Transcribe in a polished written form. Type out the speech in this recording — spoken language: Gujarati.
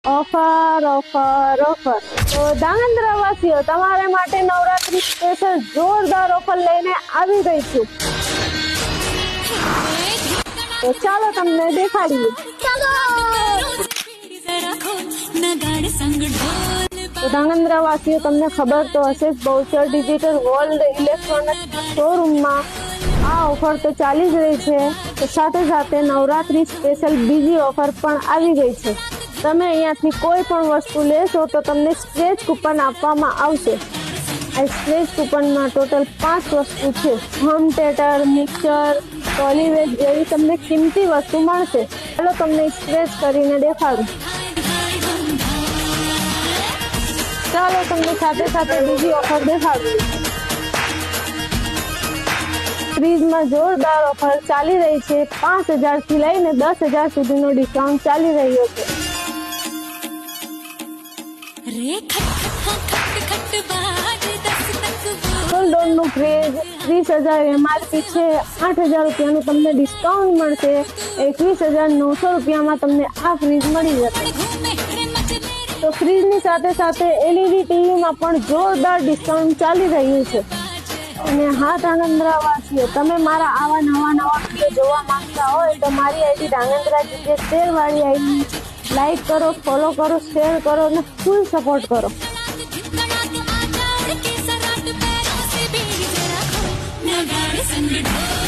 ઓફર ઓફર ઓફર તો ધાંગધ્રા વાસીઓ તમારા માટે નવરાત્રી સ્પેશિયલ જોરદાર ઓફર લઈને આવી ગઈ છું. તો ચાલો તમને દેખાડીએ. તો ધાંગધ્રા વાસીઓ તમને ખબર તો હશે જ, બહુચર ડિજિટલ વર્લ્ડ ઇલેક્ટ્રોનિક શોરૂમમાં આ ઓફર તો ચાલી જ રહી છે. તો સાથે સાથે નવરાત્રી સ્પેશિયલ બીજી ઓફર પણ આવી ગઈ છે. તમે અહીંયાથી કોઈ પણ વસ્તુ લેશો તો તમને સ્ક્રેચ કૂપન આપવામાં આવશે. આ સ્ક્રેચ કૂપનમાં ટોટલ 5 વસ્તુ છે. હોમ થિયેટર, મિક્સર, ટોલીવેજ જેવી તમને કિંમતી વસ્તુ મળશે. ચાલો તમને સ્ક્રેચ કરીને દેખાડું. ચાલો તમને સાથે સાથે બીજી ઓફર દેખાડું. ફ્રીજમાં જોરદાર ઓફર ચાલી રહી છે. 5,000 થી લઈને 10,000 સુધીનો ડિસ્કાઉન્ટ ચાલી રહ્યો છે. નું ફ્રીજ 30,000 MRP છે. 8,000 રૂપિયાનું તમને ડિસ્કાઉન્ટ મળશે. 21,900 રૂપિયામાં તમને આ ફ્રીજ મળી જશે. તો ફ્રીજની સાથે સાથે LED ટીવીમાં પણ જોરદાર ડિસ્કાઉન્ટ ચાલી રહ્યું છે. અને હા ધાંગધ્રા વાસીઓ, તમે મારા આવા નવા વિડીયો જોવા માંગતા હોય તો મારી આઈડી ધાંગધ્રા જે શેરવાળી આઈડી લાઈક કરો, ફોલો કરો, શેર કરો અને ફૂલ સપોર્ટ કરો. संग